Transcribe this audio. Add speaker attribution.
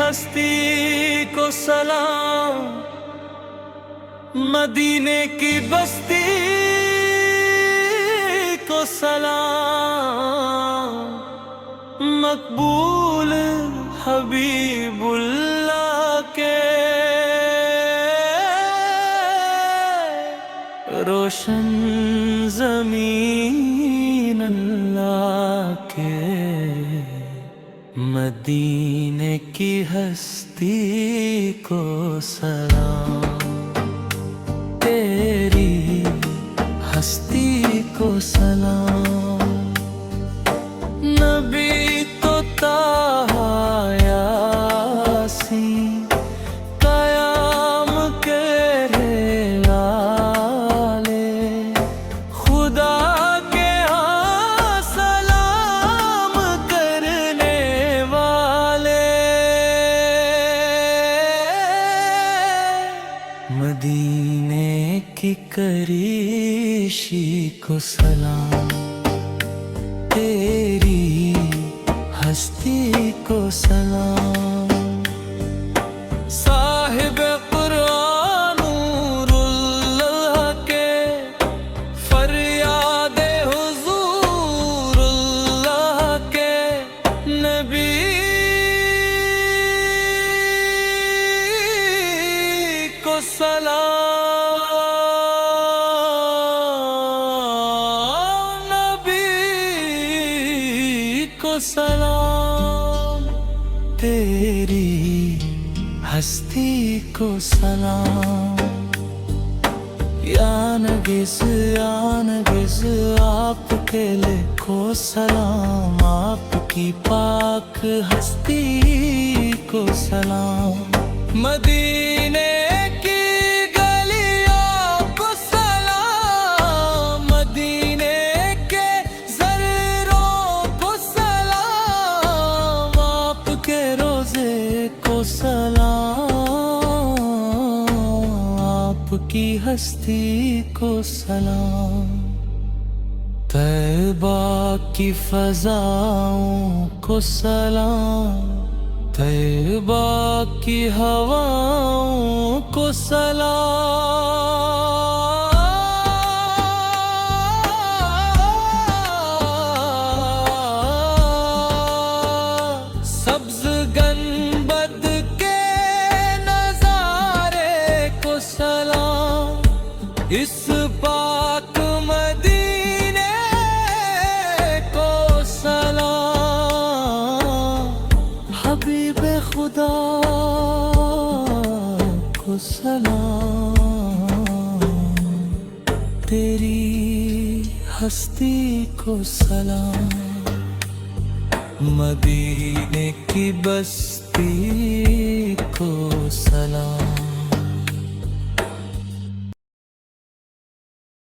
Speaker 1: हस्ती को सलाम, मदीने की बस्ती को सलाम, मकबूल हबीबुल्लाह के रोशन ज़मीन अल्लाह के, मदीने की हस्ती को सलाम, तेरी हस्ती को सलाम। नबी तो ताहा यासीन कयाम के लाले, खुदा के यहाँ सलाम करने वाले, मदीने की करीशी को सलाम, तेरी हस्ती को सलाम। साहिब कुरान नूरुल्लाह के फरियादे हुजूरुल्लाह के, नबी को सलाम, नबी को सलाम, तेरी हस्ती को सलाम। या नगिस आपके लिखो सलाम, आपकी पाक हस्ती को सलाम। मदीने की गलियों को सलाम, मदीने के ज़र्रों को सलाम, आपके रोज़े को सलाम, आपकी हस्ती को सलाम। तैबा की फ़ज़ाओं को सलाम, तैबा की हवाओं को सलाम, सब्ज़ गंबद के नज़ारे को सलाम, इस पाक मदीने को सलाम, हबीब खुदा को सलाम, तेरी हस्ती को सलाम, मदीने की बस्ती